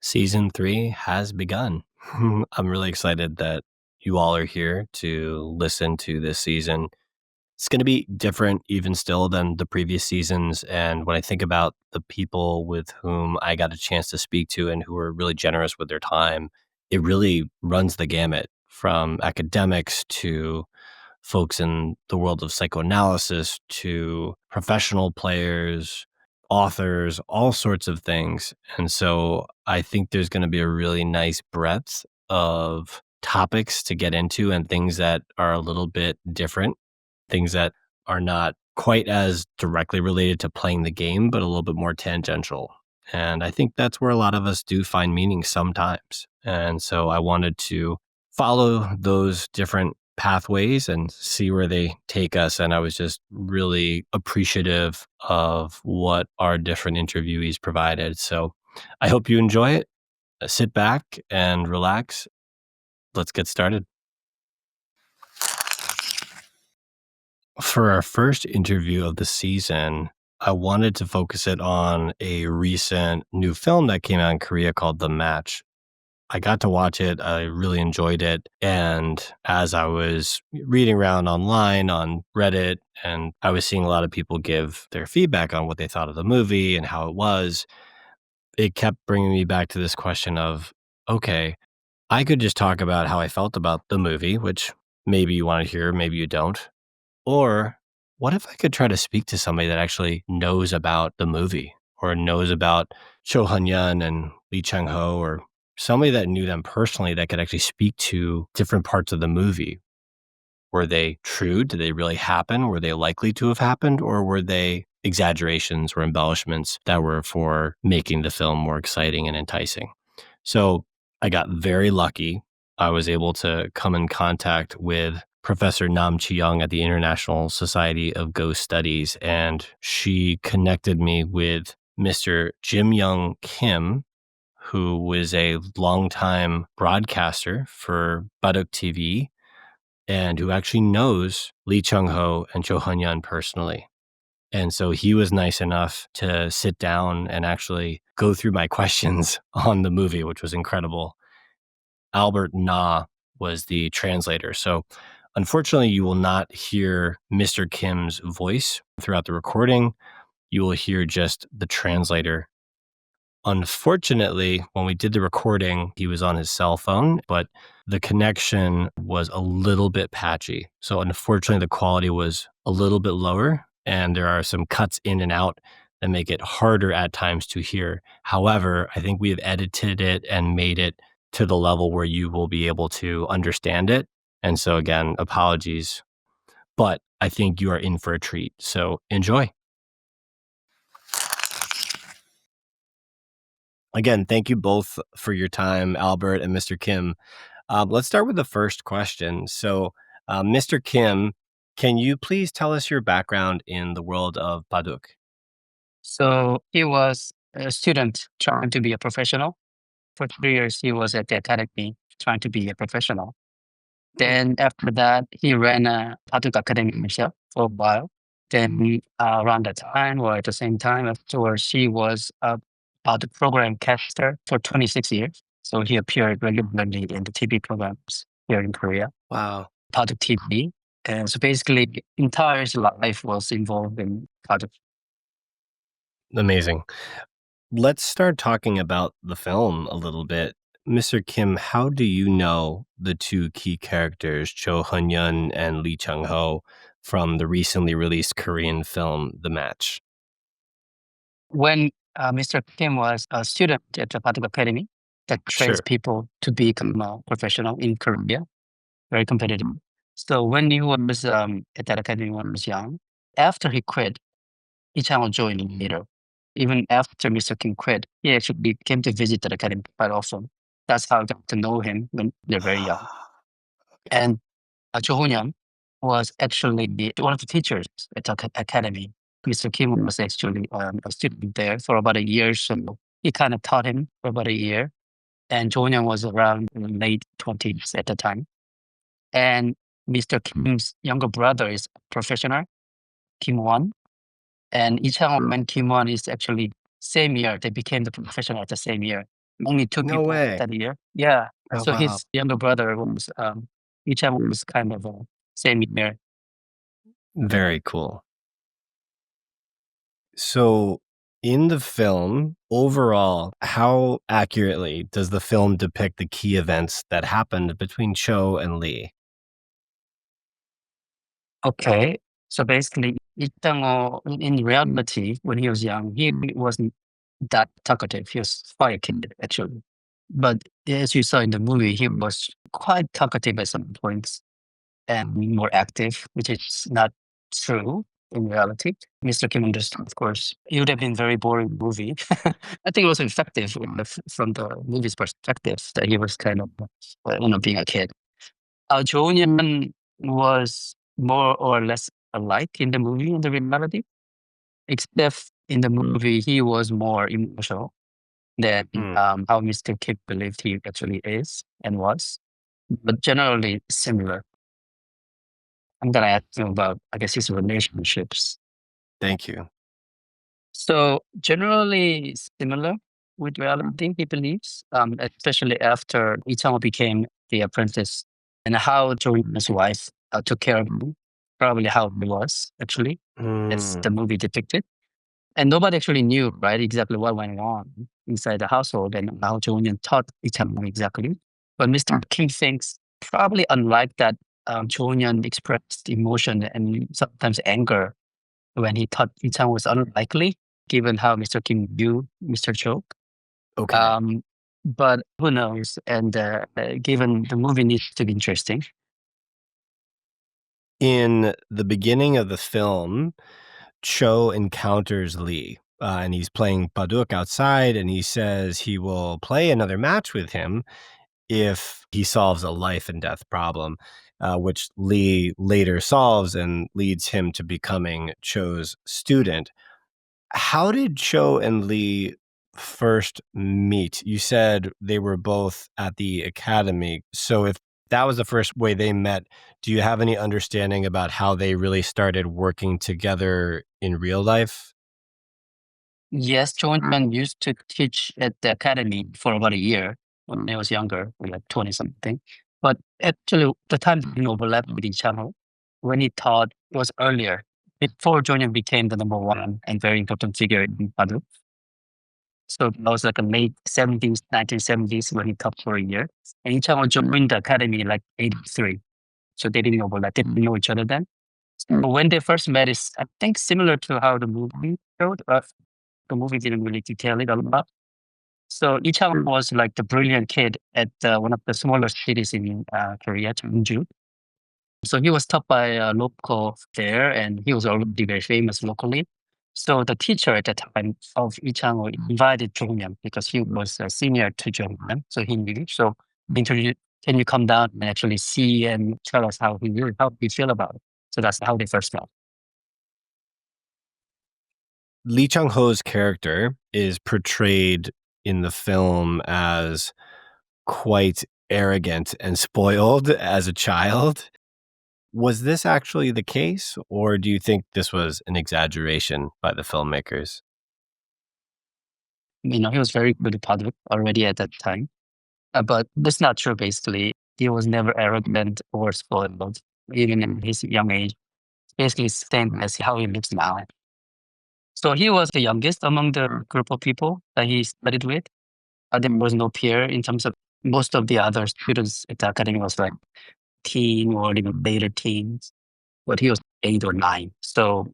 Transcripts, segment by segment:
Season 3 has begun. I'm really excited that you all are here to listen to this season. It's going to be different, even still, than the previous seasons. And when I think about the people with whom I got a chance to speak to and who were really generous with their time, it really runs the gamut from academics to folks in the world of psychoanalysis to professional players, authors, all sorts of things. And so I think there's going to be a really nice breadth of topics to get into and things that are a little bit different, things that are not quite as directly related to playing the game, but a little bit more tangential. And I think that's where a lot of us do find meaning sometimes. And so I wanted to follow those different pathways and see where they take us. And I was just really appreciative of what our different interviewees provided. So I hope you enjoy it. Sit back and relax. Let's get started. For our first interview of the season, I wanted to focus it on a recent new film that came out in Korea called The Match. I got to watch it. I really enjoyed it. And as I was reading around online on Reddit, and I was seeing a lot of people give their feedback on what they thought of the movie and how it was, it kept bringing me back to this question of, okay, I could just talk about how I felt about the movie, which maybe you want to hear, maybe you don't. Or what if I could try to speak to somebody that actually knows about the movie or knows about Hun-hyun and Chang-ho, or somebody that knew them personally that could actually speak to different parts of the movie? Were they true? Did they really happen? Were they likely to have happened? Or were they exaggerations or embellishments that were for making the film more exciting and enticing? So I got very lucky. I was able to come in contact with Professor Nam Chi-young at the International Society of Ghost Studies, and she connected me with Mr. Ji-myeong Kim, who was a longtime broadcaster for Baduk TV and who actually knows Lee Chang-ho and Hun-hyun personally. And so he was nice enough to sit down and actually go through my questions on the movie, which was incredible. Albert Na was the translator. So unfortunately, you will not hear Mr. Kim's voice throughout the recording. You will hear just the translator. Unfortunately, when we did the recording, he was on his cell phone, but the connection was a little bit patchy. So unfortunately, the quality was a little bit lower, and there are some cuts in and out that make it harder at times to hear. However, I think we have edited it and made it to the level where you will be able to understand it. And so again, apologies, but I think you are in for a treat. So enjoy. Again, thank you both for your time, Albert and Mr. Kim. Let's start with the first question. So, Mr. Kim, can you please tell us your background in the world of Baduk? So he was a student trying to be a professional. For 3 years, he was at the academy trying to be a professional. Then after that, he ran a Baduk Academy himself for a while. Then around that time, or at the same time afterwards, he was a Baduk program caster for 26 years. So he appeared regularly in the TV programs here in Korea, Wow. Baduk TV. And so basically, entire his life was involved in Baduk. Amazing. Let's start talking about the film a little bit. Mr. Kim, how do you know the two key characters, Cho Hun-hyun and Lee Chang-ho, from the recently released Korean film, The Match? When Mr. Kim was a student at the Baduk Academy that trains Sure. people to become a professional in Korea, very competitive. So when he was at that academy when he was young, after he quit, Lee Chang-ho joined him later. Even after Mr. Kim quit, he actually came to visit the academy quite often. That's how I got to know him when they're very young. And Cho Hun-hyun was actually one of the teachers at the academy. Mr. Kim was actually a student there for about a year, so he kind of taught him for about a year. And Cho Hun-hyun was around in the late 20s at the time. And Mr. Kim's younger brother is a professional, Kim Won. And Lee Chang-ho and Kim Won is actually same year. They became the professional at the same year. only two No people way. that year. Yeah. Oh, So wow. his younger brother was each one was kind of same year. Very cool. So, in the film, overall, how accurately does the film depict the key events that happened between Cho and Lee? Okay. So basically, Lee Chang-ho, in reality, when he was young, he wasn't that talkative. He was quite a kid, actually. But as you saw in the movie, he was quite talkative at some points and more active, which is not true in reality. Mr. Kim understood, of course. It would have been very boring movie. I think it was effective from the movie's perspective that he was kind of, being a kid. Jo-hyun was more or less alike in the movie and the reality, except in the movie he was more emotional than Hmm, how Mr. Kim believed he actually is and was, but generally similar. I'm gonna ask you about, I guess, his relationships. thank you. So generally similar with reality, he believes, especially after Lee Chang-ho became the apprentice and how Jordan's wife took care of him, probably how he was actually, as Mm, the movie depicted. And nobody actually knew, right, exactly what went on inside the household and how Jordan taught Lee Chang-ho exactly. But Mr. Kim thinks probably unlike that, Jordan expressed emotion and sometimes anger when he thought Ichang was unlikely, given how Mr. Kim knew Mr. Cho. okay. Um, but who knows? And given the movie needs to be interesting. In the beginning of the film, Cho encounters Lee, and he's playing Baduk outside, and he says he will play another match with him if he solves a life and death problem, which Lee later solves and leads him to becoming Cho's student. How did Cho and Lee first meet? You said they were both at the academy. So if that was the first way they met, do you have any understanding about how they really started working together in real life? Yes, Chonan used to teach at the academy for about a year when I was younger, like 20 something. But actually, the time didn't overlap with each other. When he taught, it was earlier, before Jonan became the number one and very important figure in Baduk. So that was like a late 70s, 1970s when he taught for a year. And Ichang joined the academy like 83. So they didn't overlap, they didn't know each other then. So when they first met is I think similar to how the movie showed, but the movie didn't really detail it a lot. So Ichang was like the brilliant kid at one of the smaller cities in Korea, Jeonju. So he was taught by a local there, and he was already very famous locally. So the teacher at the time of Ichang invited Jonghyun because he was a senior to Jonghyun, so he knew. So introduced, can you come down and actually see and tell us how you feel about it? So that's how they first met. Lee Chung-ho's character is portrayed in the film as quite arrogant and spoiled as a child. Was this actually the case, or do you think this was an exaggeration by the filmmakers? He was very good at Paduk already at that time. But that's not true, basically. He was never arrogant or spoiled, even in his young age. Basically, same as how he looks now. So he was the youngest among the group of people that he studied with. There was no peer in terms of most of the other students at the academy was like teen or even later teens, but he was 8 or 9. So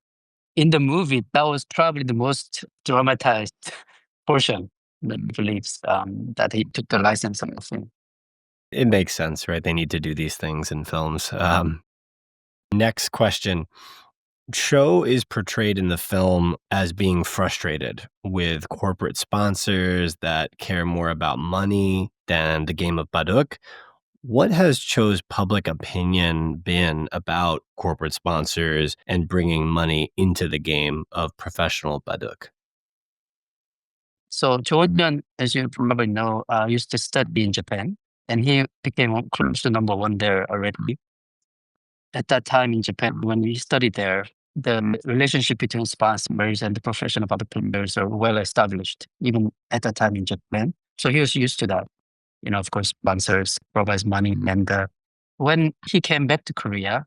in the movie, that was probably the most dramatized portion that he believes that he took the license on the film. It makes sense, right? They need to do these things in films. Next question. Cho is portrayed in the film as being frustrated with corporate sponsors that care more about money than the game of Baduk. What has Cho's public opinion been about corporate sponsors and bringing money into the game of professional Baduk? So Jordan, as you probably know, used to study in Japan, and he became close to number one there already. At that time in Japan, when we studied there, the relationship between sponsors and the professional other players are well established, even at that time in Japan. So he was used to that. Of course, sponsors provides money. And when he came back to Korea,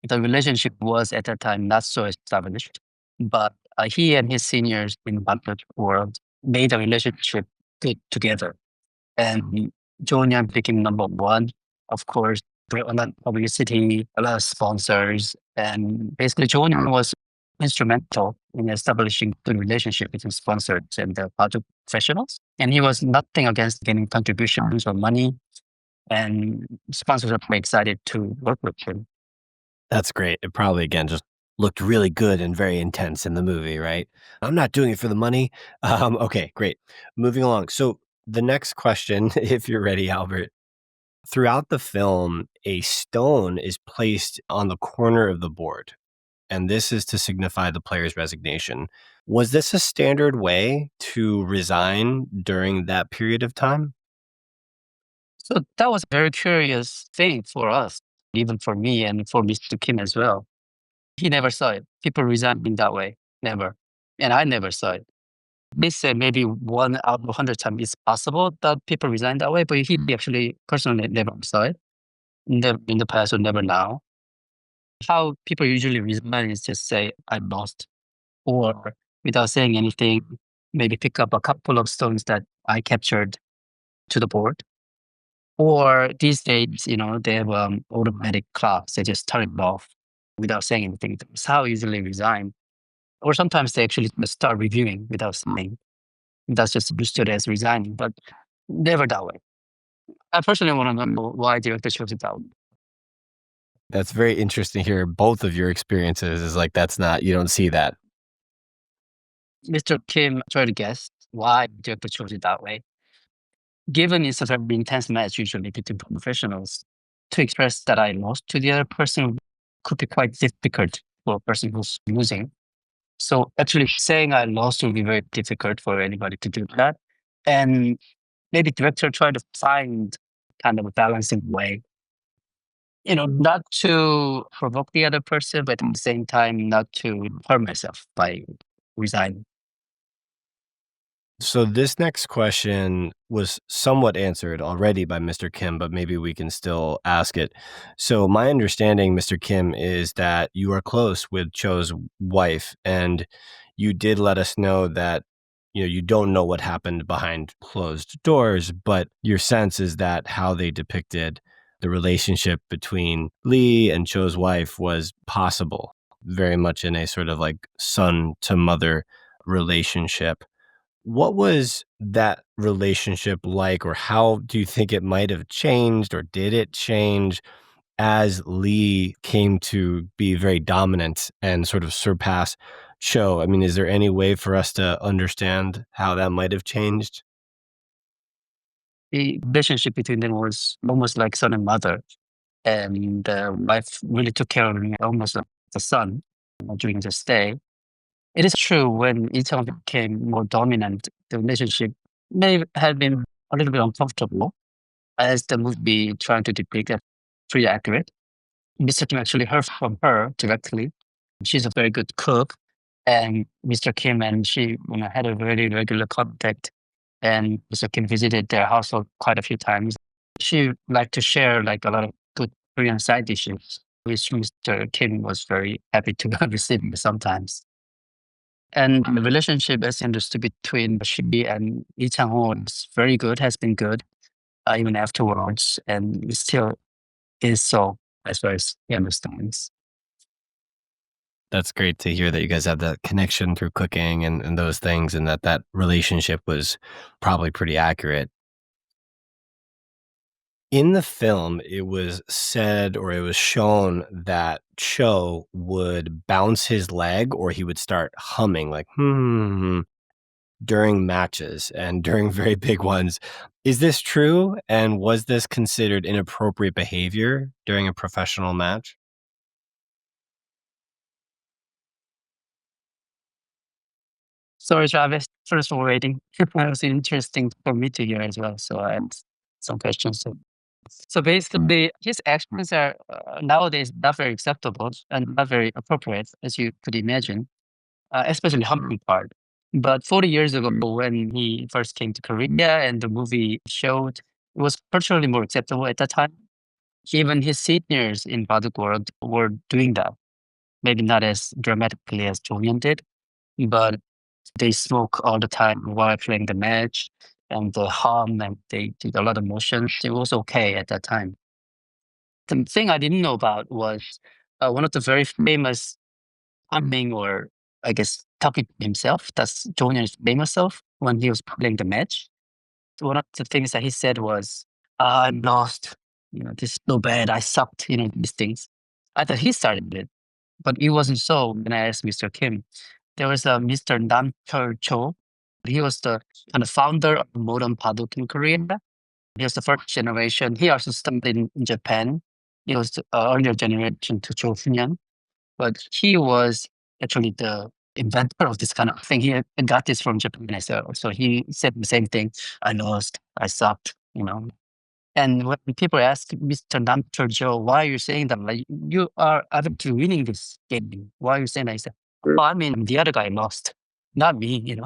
the relationship was at that time not so established. But he and his seniors in Baduk world made a relationship good together. And Jonghyun became number one. Of course, there were a lot of publicity, a lot of sponsors, and basically Jonghyun was instrumental in establishing the relationship between sponsors and the Baduk professionals. And he was nothing against getting contributions or money, and sponsors are very excited to work with him. That's great. It probably, again, just looked really good and very intense in the movie, right? I'm not doing it for the money. Okay, great. Moving along. So the next question, if you're ready, Albert. Throughout the film, a stone is placed on the corner of the board, and this is to signify the player's resignation. Was this a standard way to resign during that period of time? So that was a very curious thing for us, even for me and for Mr. Kim as well. He never saw it. People resign in that way. Never. And I never saw it. They say maybe 1 out of 100 times it's possible that people resign that way, but he actually personally never saw it. Never in the past or never now. How people usually resign is just say, I lost. Or without saying anything, maybe pick up a couple of stones that I captured to the board. Or these days, they have automatic clocks. They just turn it off without saying anything. That's how usually resign. Or sometimes they actually start reviewing without saying. That's just understood as resigning, but never that way. I personally want to know why director chose it out. That's very interesting to hear both of your experiences. Is like, that's not, you don't see that. Mr. Kim tried to guess why director chose it that way. Given it's a very intense match usually between professionals, to express that I lost to the other person could be quite difficult for a person who's losing. So actually saying I lost will be very difficult for anybody to do that. And maybe director tried to find kind of a balancing way, not to provoke the other person, but at the same time, not to hurt myself by resigning. So this next question was somewhat answered already by Mr. Kim, but maybe we can still ask it. So my understanding, Mr. Kim, is that you are close with Cho's wife, and you did let us know that you don't know what happened behind closed doors, but your sense is that how they depicted the relationship between Lee and Cho's wife was possible, very much in a sort of like son to mother relationship. What was that relationship like, or how do you think it might have changed, or did it change as Lee came to be very dominant and sort of surpass Cho? I mean, is there any way for us to understand how that might have changed? The relationship between them was almost like son and mother. And the wife really took care of me almost like the son during the stay. It is true when Itaewon became more dominant, the relationship may have been a little bit uncomfortable as the movie trying to depict it pretty accurate. Mr. Kim actually heard from her directly. She's a very good cook, and Mr. Kim and she had a very regular contact. And Mr. Kim visited their household quite a few times. She liked to share like a lot of good Korean side dishes, which Mr. Kim was very happy to receive sometimes. And the relationship as understood between she and Lee Chang-ho is very good, has been good, even afterwards, and it still is so as far as he understands. That's great to hear that you guys have that connection through cooking and those things, and that relationship was probably pretty accurate. In the film, it was said, or it was shown, that Cho would bounce his leg or he would start humming like, during matches and during very big ones. Is this true? And was this considered inappropriate behavior during a professional match? Sorry, Travis, first for waiting. It was interesting for me to hear as well. So I had some questions. So basically, his actions are nowadays not very acceptable and not very appropriate, as you could imagine, especially humping part. But 40 years ago, when he first came to Korea and the movie showed, it was culturally more acceptable at that time. Even his seniors in Baduk world were doing that. Maybe not as dramatically as Jonghyun did, but they smoke all the time while playing the match and they hum and they did a lot of motions. It was okay at that time. The thing I didn't know about was one of the very famous humming or I guess talking to himself. That's Jonghyun's famous self when he was playing the match. One of the things that he said was, I'm lost. This is so bad. I sucked, these things. I thought he started it, but it wasn't so when I asked Mr. Kim. There was a Mr. Nam Cho. He was the kind of founder of modern Baduk in Korea. He was the first generation. He also studied in Japan. He was the earlier generation to Hun-hyun, but he was actually the inventor of this kind of thing. He got this from Japan as well. So he said the same thing. I lost. I sucked. And when people ask Mr. Namcho, why are you saying that? Like, you are actually winning this game. Why are you saying that? He said, well, I mean, the other guy lost, not me.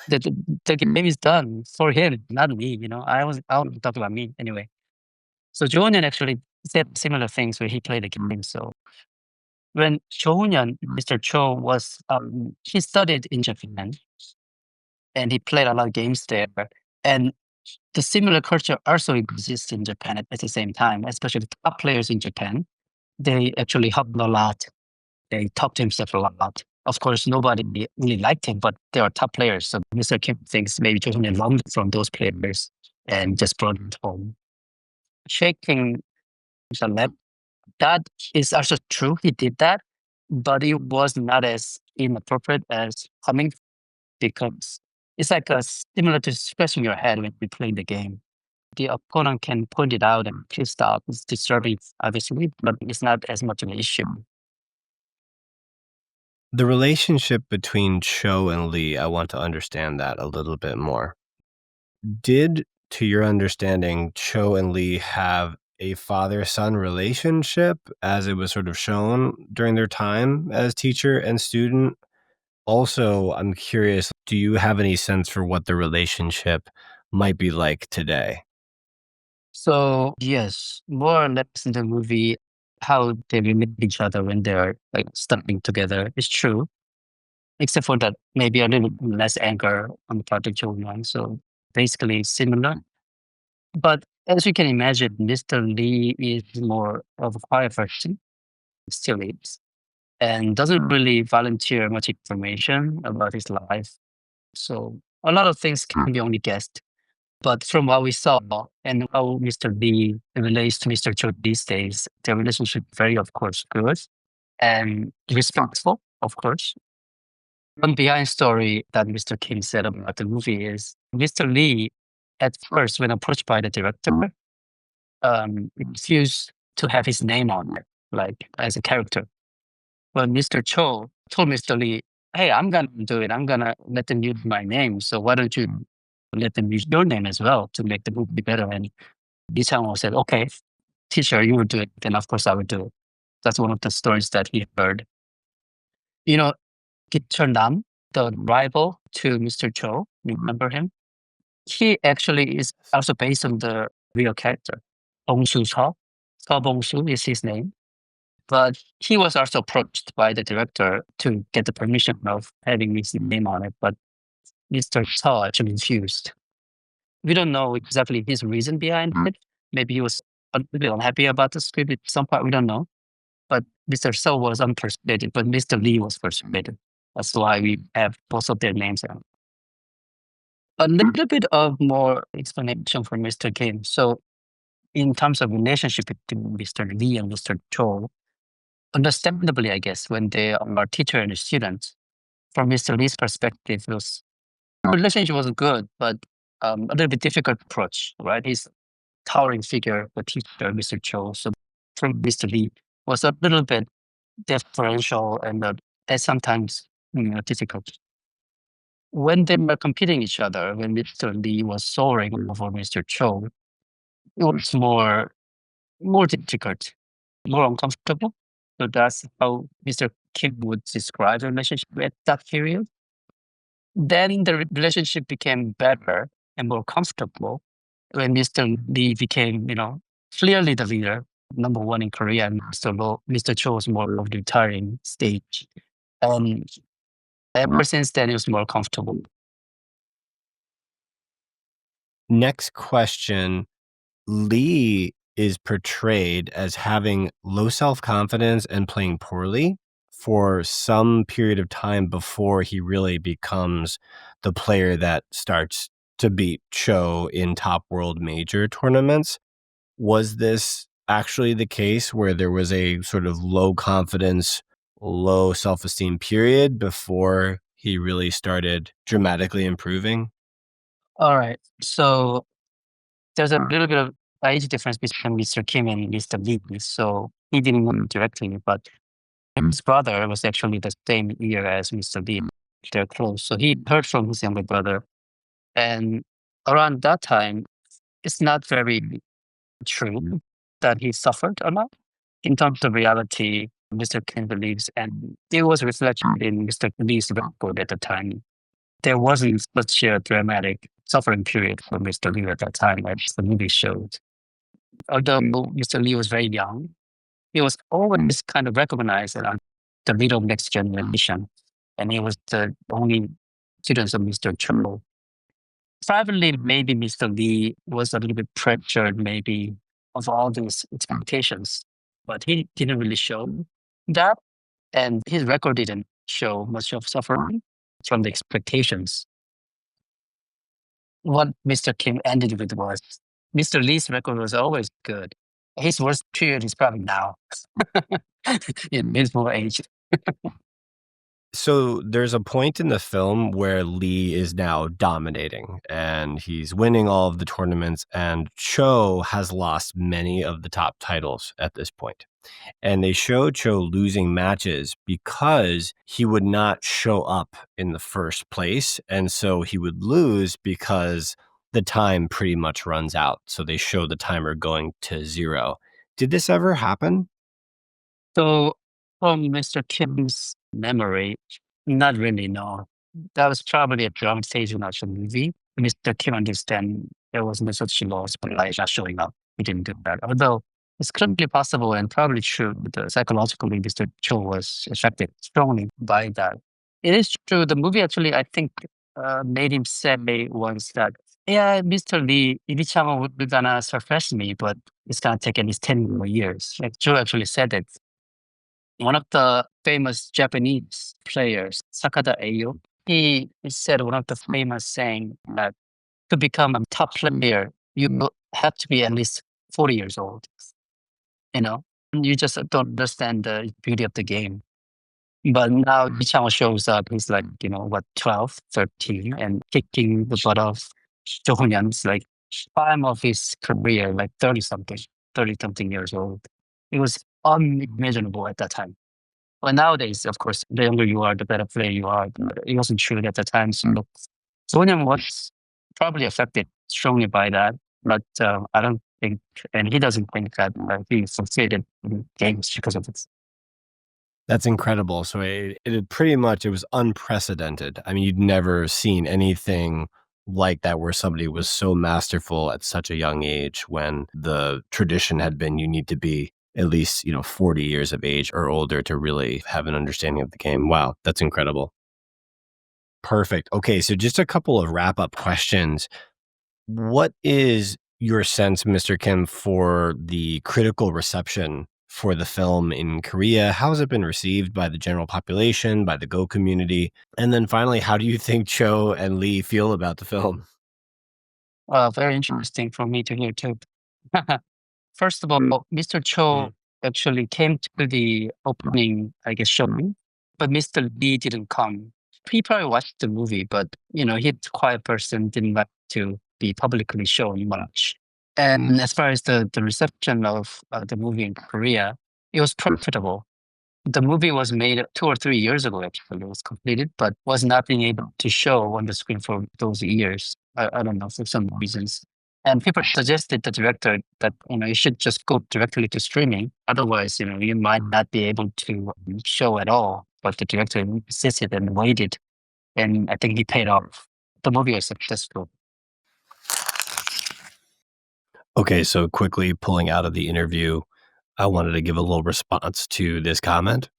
The game is done for him, not me. I was talking about me anyway. So Jonan actually said similar things where he played the game. So when Jonan, Mr. Cho he studied in Japan and he played a lot of games there. And the similar culture also exists in Japan at the same time, especially the top players in Japan. They actually hum a lot. They talk to himself a lot. Of course, nobody really liked him, but they are top players. So Mr. Kim thinks maybe Joseon learned from those players and just brought it home. Shaking the lap, that is also true. He did that, but it was not as inappropriate as humming because it's like similar to scratching your head when you play the game. The opponent can point it out and please stop. It's disturbing, obviously, but it's not as much of an issue. The relationship between Cho and Lee, I want to understand that a little bit more. Did, to your understanding, Cho and Lee have a father-son relationship as it was sort of shown during their time as teacher and student? Also, I'm curious, do you have any sense for what the relationship might be like today? So yes, more or less in the movie, how they meet each other when they're like studying together is true, except for that maybe a little less anger on the part of Jong-hyun. So basically similar. But as you can imagine, Mr. Lee is more of a quiet person, still is, and doesn't really volunteer much information about his life. So a lot of things can be only guessed. But from what we saw and how Mr. Lee relates to Mr. Cho these days, their relationship very, of course, good and respectful, of course. One behind story that Mr. Kim said about the movie is Mr. Lee, at first, when approached by the director, refused to have his name on it, like as a character. But Mr. Cho told Mr. Lee, hey, I'm going to do it. I'm going to let them use my name. So why don't you let them use your name as well to make the movie better? And Chang-ho said, okay, teacher, you will do it. Then of course I will do it. That's one of the stories that he heard. You know, Teacher Nam, the rival to Mr. Cho, remember him? He actually is also based on the real character. Bong-soo Cho. Cho Bong-soo is his name. But he was also approached by the director to get the permission of having his name on it. But Mr. Cho actually refused. We don't know exactly his reason behind it. Maybe he was a little unhappy about the script at some part. We don't know. But Mr. So was unpersuaded, but Mr. Lee was persuaded. That's why we have both of their names out. A little bit of more explanation for Mr. Kim. So, in terms of relationship between Mr. Lee and Mr. Cho, understandably, I guess, when they are teacher and student, from Mr. Lee's perspective, relationship was good, but a little bit difficult approach, right? He's towering figure, the teacher, Mr. Cho. So from Mr. Lee was a little bit differential and that's sometimes difficult. When they were competing each other, when Mr. Lee was soaring over Mr. Cho, it was more difficult, more uncomfortable. So that's how Mr. Kim would describe the relationship at that period. Then the relationship became better and more comfortable when Mr. Lee became, clearly the leader, number one in Korea, and Mr. Cho was more of the retiring stage. And ever since then, it was more comfortable. Next question. Lee is portrayed as having low self-confidence and playing poorly for some period of time before he really becomes the player that starts to beat Cho in top world major tournaments. Was this actually the case where there was a sort of low confidence, low self-esteem period before he really started dramatically improving? All right. So there's a little bit of age difference between Mr. Kim and Mr. Lee. So he didn't win directly, but his brother was actually the same year as Mr. Lee. They're close. So he heard from his younger brother. And around that time, it's not very true that he suffered a lot. In terms of reality, Mr. Kim believes, and it was reflected in Mr. Lee's record at the time. There wasn't such a dramatic suffering period for Mr. Lee at that time, as the movie showed. Although Mr. Lee was very young, he was always kind of recognized as the leader of next generation, and he was the only student of Mr. Cho. Probably, maybe Mr. Lee was a little bit pressured, maybe of all these expectations, but he didn't really show that, and his record didn't show much of suffering from the expectations. What Mr. Kim ended with was Mr. Lee's record was always good. His worst period is probably now. In his more age. So there's a point in the film where Lee is now dominating and he's winning all of the tournaments, and Cho has lost many of the top titles at this point. And they show Cho losing matches because he would not show up in the first place. And so he would lose because the time pretty much runs out. So they show the timer going to 0. Did this ever happen? So from Mr. Kim's memory, not really, no. That was probably a dramatization of the movie. Mr. Kim understand there was no such loss, but like not showing up. He didn't do that. Although it's clearly possible and probably true that psychologically Mr. Cho was affected strongly by that. It is true. The movie actually, I think, made him say once that, yeah, Mr. Lee, Lee Chang-ho would gonna surpass me, but it's gonna take at least 10 more years. Like Joe actually said it. One of the famous Japanese players, Sakata Eyo, he said one of the famous saying that to become a top player, you have to be at least 40 years old. You know, you just don't understand the beauty of the game. But now Lee Chang shows up, he's like, 12, 13, and kicking the butt of Jo Hun-hyun's like prime of his career, like 30 something years old. It was unimaginable at that time. Well, nowadays, of course, the younger you are, the better player you are. But it wasn't true at the time. So Sonyam was probably affected strongly by that. But I don't think, and he doesn't think that he succeeded in games because of it. That's incredible. So it pretty much, it was unprecedented. I mean, you'd never seen anything like that where somebody was so masterful at such a young age, when the tradition had been you need to be at least 40 years of age or older to really have an understanding of the game. Wow, that's incredible. Perfect. Okay, so just a couple of wrap-up questions. What is your sense, Mr. Kim, for the critical reception for the film in Korea? How has it been received by the general population, by the Go community? And then finally, how do you think Cho and Lee feel about the film? Very interesting for me to hear too. First of all, Mr. Cho actually came to the opening, I guess, showing, but Mr. Lee didn't come. He probably watched the movie, but he's a quiet person, didn't like to be publicly shown much. And as far as the reception of the movie in Korea, it was profitable. The movie was made 2 or 3 years ago, actually. It was completed, but was not being able to show on the screen for those years. I don't know, for some reasons. And people suggested the director that, you should just go directly to streaming. Otherwise, you might not be able to show at all. But the director insisted and waited. and I think he paid off. The movie was successful. Okay, so quickly pulling out of the interview, I wanted to give a little response to this comment.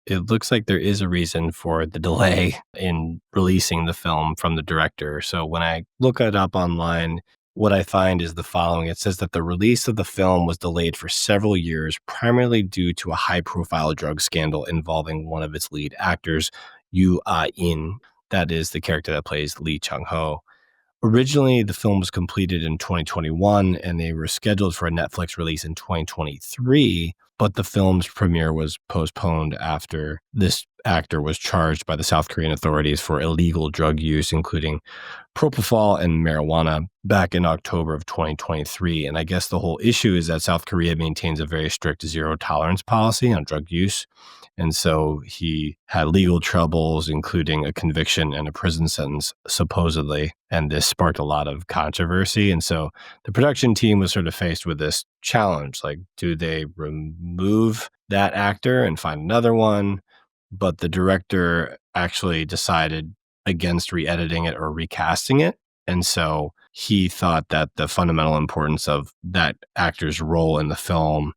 It looks like there is a reason for the delay in releasing the film from the director. So when I look it up online, what I find is the following. It says that the release of the film was delayed for several years, primarily due to a high-profile drug scandal involving one of its lead actors, Yoo Ah-in. That is the character that plays Lee Chang-ho. Originally, the film was completed in 2021 and they were scheduled for a Netflix release in 2023, but the film's premiere was postponed after this actor was charged by the South Korean authorities for illegal drug use, including propofol and marijuana, back in October of 2023. And I guess the whole issue is that South Korea maintains a very strict zero tolerance policy on drug use. And so he had legal troubles, including a conviction and a prison sentence, supposedly. And this sparked a lot of controversy. And so the production team was sort of faced with this challenge. Like, do they remove that actor and find another one? But the director actually decided against re-editing it or recasting it. And so he thought that the fundamental importance of that actor's role in the film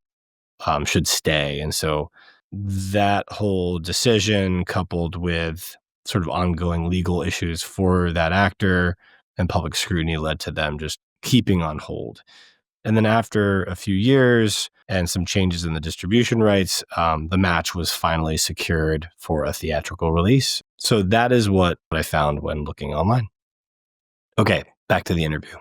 should stay. And so that whole decision, coupled with sort of ongoing legal issues for that actor and public scrutiny, led to them just keeping on hold. And then after a few years and some changes in the distribution rights, the match was finally secured for a theatrical release. So that is what I found when looking online. Okay, back to the interview.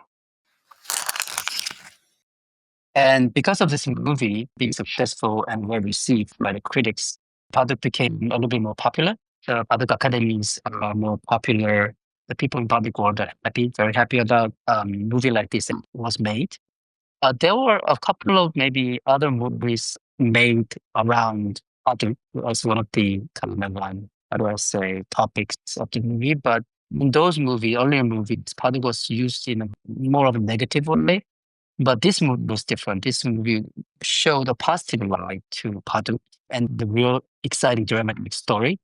And because of this movie being successful and well received by the critics, Baduk became a little bit more popular. The Baduk Academies are more popular. The people in public world are happy, very happy about movie like this was made. There were a couple of maybe other movies made around Baduk as one of the kind of how do I say, topics of the movie. But in those earlier movies, Baduk was used in a more of a negative way. But this movie was different. This movie showed a positive light to Baduk and the real exciting dramatic story.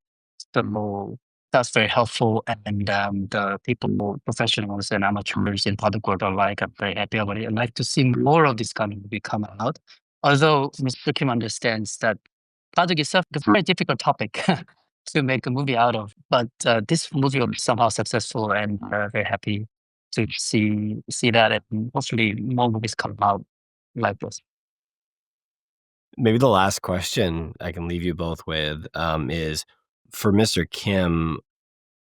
So that's very helpful. And the people, professionals and amateurs in Baduk world alike, are very happy about it. I'd like to see more of this kind of movie come out. Although Mr. Kim understands that Baduk itself is a very difficult topic to make a movie out of. But this movie was somehow successful, and very happy to see that, and hopefully more movies come out like this. Maybe the last question I can leave you both with is, for Mr. Kim,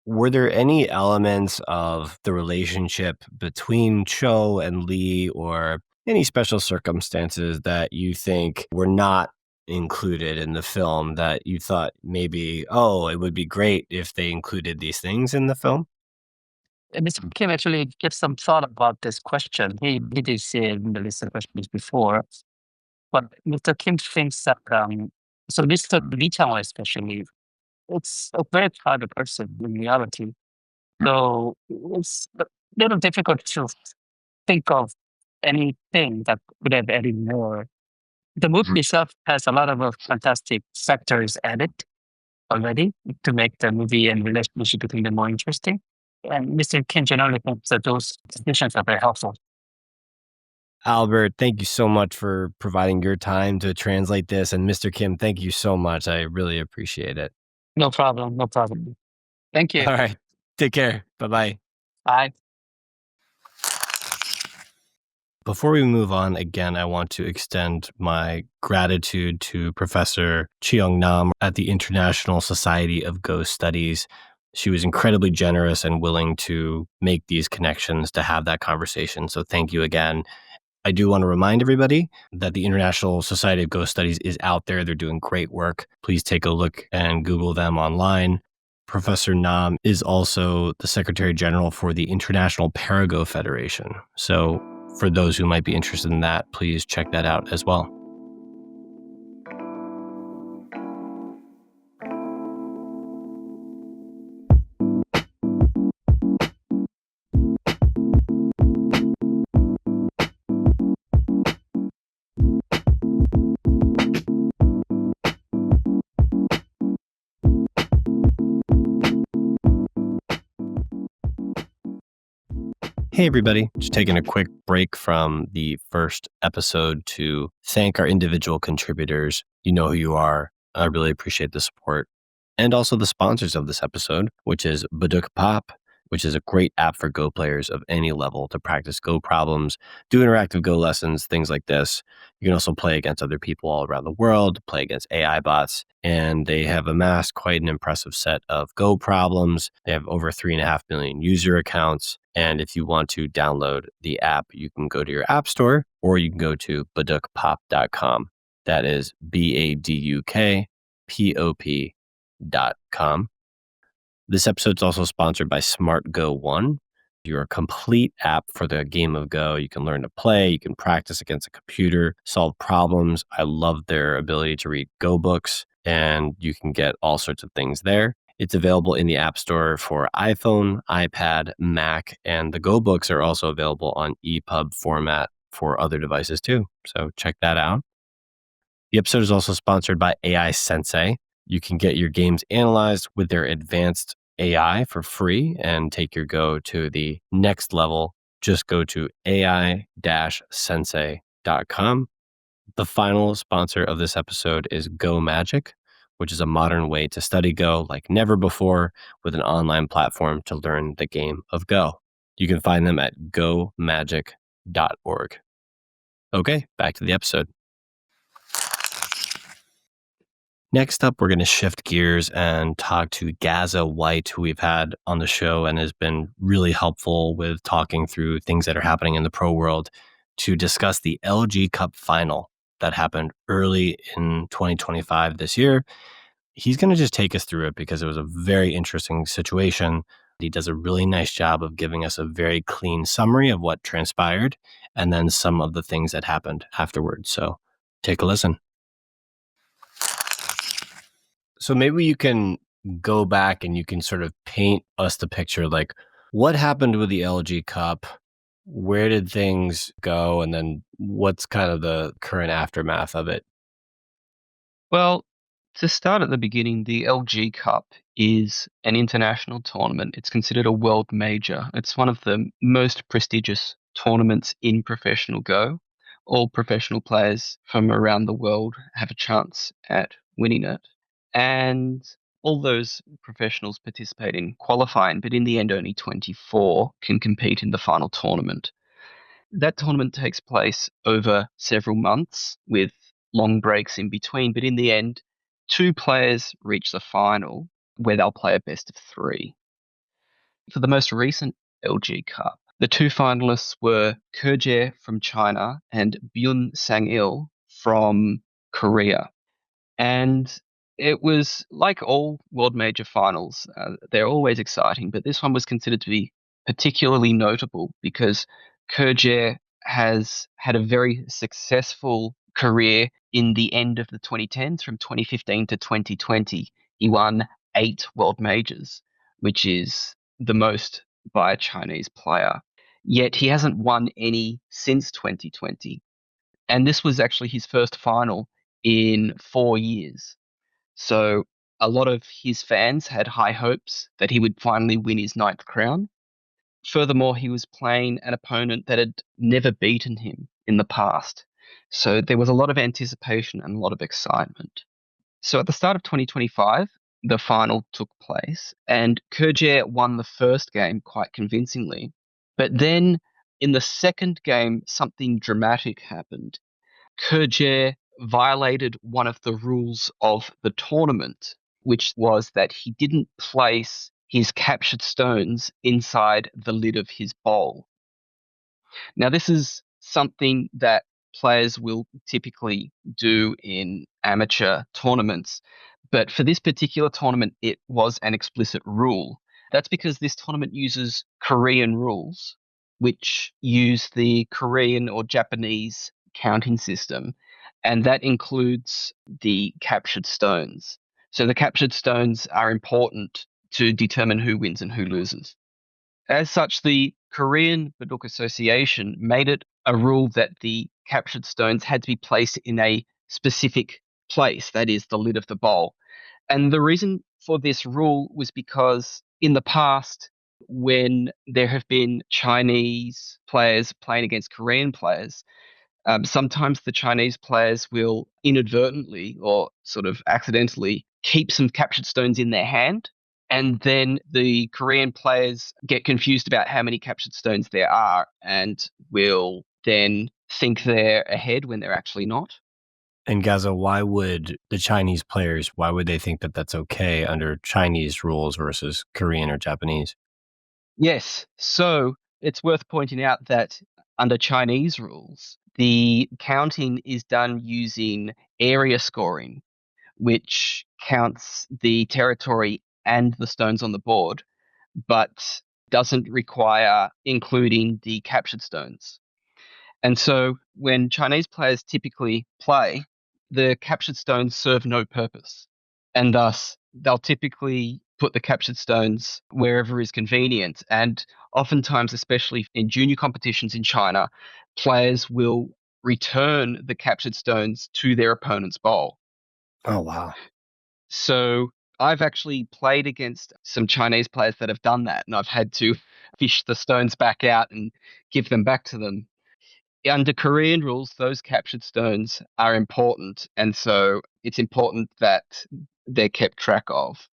were there any elements of the relationship between Cho and Lee, or any special circumstances that you think were not included in the film that you thought maybe, oh, it would be great if they included these things in the film? And Mr. Kim actually gave some thought about this question. He did say in the list of questions before, but Mr. Kim thinks that so Mr. Lee Chang-ho especially, it's a very private person in reality. So it's a little difficult to think of anything that could have added more. The movie itself has a lot of fantastic factors added already to make the movie and relationship between them more interesting. And Mr. Kim generally thinks that those decisions are very helpful. Albert, thank you so much for providing your time to translate this. And Mr. Kim, thank you so much. I really appreciate it. No problem. No problem. Thank you. All right. Take care. Bye-bye. Bye. Before we move on, again, I want to extend my gratitude to Professor Ji-myeong Nam at the International Society of Go Studies. She was incredibly generous and willing to make these connections to have that conversation. So thank you again. I do want to remind everybody that the International Society of Go Studies is out there. They're doing great work. Please take a look and Google them online. Professor Nam is also the Secretary General for the International Parago Federation. So for those who might be interested in that, please check that out as well. Hey, everybody. Just taking a quick break from the first episode to thank our individual contributors. You know who you are. I really appreciate the support. And also the sponsors of this episode, which is Baduk Pop, which is a great app for Go players of any level to practice Go problems, do interactive Go lessons, things like this. You can also play against other people all around the world, play against AI bots, and they have amassed quite an impressive set of Go problems. They have over 3.5 million user accounts. And if you want to download the app, you can go to your app store or you can go to badukpop.com. That is BADUKPOP.com. This episode is also sponsored by Smart Go One. You're a complete app for the game of Go. You can learn to play, you can practice against a computer, solve problems. I love their ability to read Go books, and you can get all sorts of things there. It's available in the App Store for iPhone, iPad, Mac, and the Go books are also available on EPUB format for other devices too. So check that out. The episode is also sponsored by AI Sensei. You can get your games analyzed with their advanced AI for free and take your Go to the next level. Just go to ai-sensei.com. The final sponsor of this episode is Go Magic, which is a modern way to study Go like never before with an online platform to learn the game of Go. You can find them at gomagic.org. Okay, back to the episode. Next up, we're going to shift gears and talk to Gazza White, who we've had on the show and has been really helpful with talking through things that are happening in the pro world to discuss the LG Cup final that happened early in 2025 this year. He's going to just take us through it because it was a very interesting situation. He does a really nice job of giving us a very clean summary of what transpired and then some of the things that happened afterwards. So take a listen. So maybe you can go back and you can sort of paint us the picture, like what happened with the LG Cup? Where did things go? And then what's kind of the current aftermath of it? Well, to start at the beginning, the LG Cup is an international tournament. It's considered a world major. It's one of the most prestigious tournaments in professional Go. All professional players from around the world have a chance at winning it. And all those professionals participate in qualifying, but in the end, only 24 can compete in the final tournament. That tournament takes place over several months with long breaks in between, but in the end, two players reach the final where they'll play a best of three. For the most recent LG Cup, the two finalists were Ke from China and Byun Sang-il from Korea. And it was like all world major finals, they're always exciting, but this one was considered to be particularly notable because Ke has had a very successful career in the end of the 2010s from 2015 to 2020. He won 8 world majors, which is the most by a Chinese player. Yet he hasn't won any since 2020. And this was actually his first final in 4 years. So a lot of his fans had high hopes that he would finally win his ninth crown. Furthermore, he was playing an opponent that had never beaten him in the past. So there was a lot of anticipation and a lot of excitement. So at the start of 2025, the final took place, and Ke won the first game quite convincingly. But then in the second game, something dramatic happened. Ke violated one of the rules of the tournament, which was that he didn't place his captured stones inside the lid of his bowl. Now, this is something that players will typically do in amateur tournaments, but for this particular tournament, it was an explicit rule. That's because this tournament uses Korean rules, which use the Korean or Japanese counting system, and that includes the captured stones. So the captured stones are important to determine who wins and who loses. As such, the Korean Baduk Association made it a rule that the captured stones had to be placed in a specific place, that is, the lid of the bowl. And the reason for this rule was because in the past, when there have been Chinese players playing against Korean players, sometimes the Chinese players will inadvertently or sort of accidentally keep some captured stones in their hand. And then the Korean players get confused about how many captured stones there are and will then think they're ahead when they're actually not. And Gaza, why would the Chinese players, why would they think that that's okay under Chinese rules versus Korean or Japanese? Yes. So it's worth pointing out that under Chinese rules, the counting is done using area scoring, which counts the territory and the stones on the board, but doesn't require including the captured stones. And so when Chinese players typically play, the captured stones serve no purpose. And thus, they'll typically put the captured stones wherever is convenient. And oftentimes, especially in junior competitions in China, players will return the captured stones to their opponent's bowl. Oh, wow. So I've actually played against some Chinese players that have done that, and I've had to fish the stones back out and give them back to them. Under Korean rules, those captured stones are important, and so it's important that they're kept track of.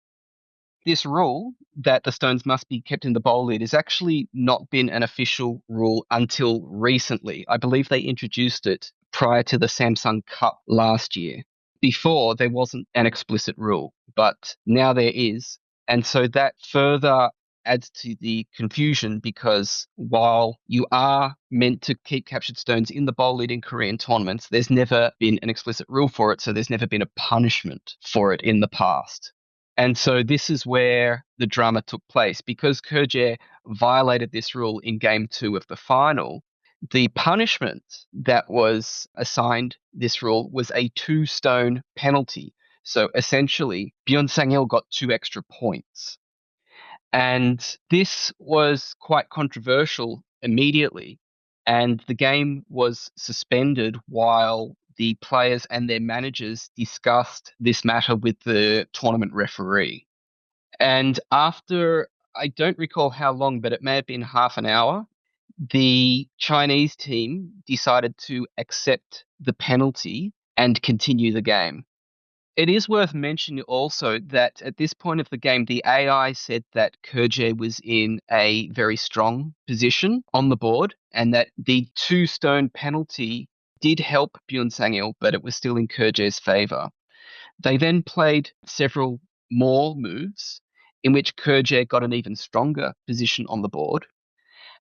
This rule that the stones must be kept in the bowl lid has actually not been an official rule until recently. I believe they introduced it prior to the Samsung Cup last year. Before, there wasn't an explicit rule, but now there is. And so that further adds to the confusion because while you are meant to keep captured stones in the bowl lid in Korean tournaments, there's never been an explicit rule for it. So there's never been a punishment for it in the past. And so this is where the drama took place. Because Kerje violated this rule in game 2 of the final, the punishment that was assigned this rule was a 2-stone penalty. So essentially, Byun Sang-il got 2 extra points. And this was quite controversial immediately. And the game was suspended while the players and their managers discussed this matter with the tournament referee. And after, I don't recall how long, but it may have been half an hour, the Chinese team decided to accept the penalty and continue the game. It is worth mentioning also that at this point of the game, the AI said that Kerje was in a very strong position on the board and that the 2-stone penalty did help Byun Sang-il, but it was still in Kerje's favor. They then played several more moves in which Kerje got an even stronger position on the board.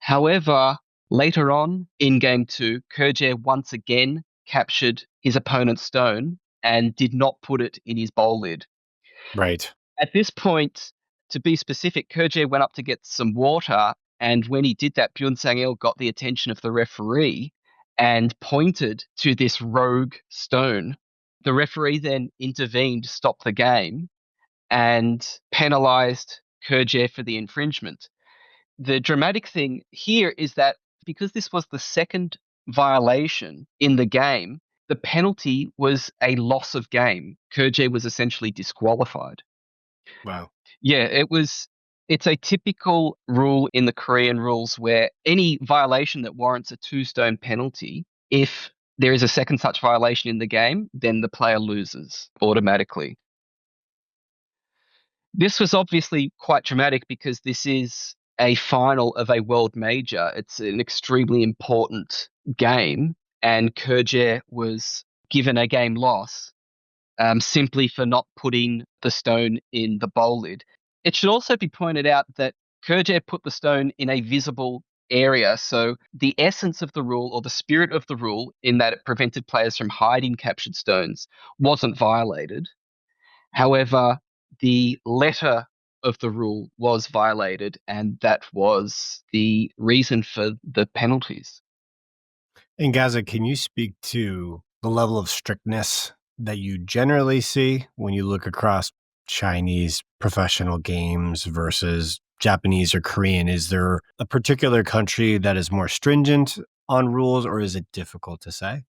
However, later on in game 2, Kerje once again captured his opponent's stone and did not put it in his bowl lid. Right. At this point, to be specific, Kerje went up to get some water, and when he did that, Byun Sang-il got the attention of the referee and pointed to this rogue stone. The referee then intervened, stopped the game, and penalized Kerje for the infringement. The dramatic thing here is that because this was the second violation in the game, the penalty was a loss of game. Kerje was essentially disqualified. Wow. Yeah, it's a typical rule in the Korean rules where any violation that warrants a 2-stone penalty, if there is a second such violation in the game, then the player loses automatically. This was obviously quite dramatic because this is a final of a world major. It's an extremely important game, and Kerje was given a game loss simply for not putting the stone in the bowl lid. It should also be pointed out that Kerje put the stone in a visible area, so the essence of the rule or the spirit of the rule, in that it prevented players from hiding captured stones, wasn't violated. However, the letter of the rule was violated, and that was the reason for the penalties. And Gaza, can you speak to the level of strictness that you generally see when you look across Chinese professional games versus Japanese or Korean? Is there a particular country that is more stringent on rules, or is it difficult to say?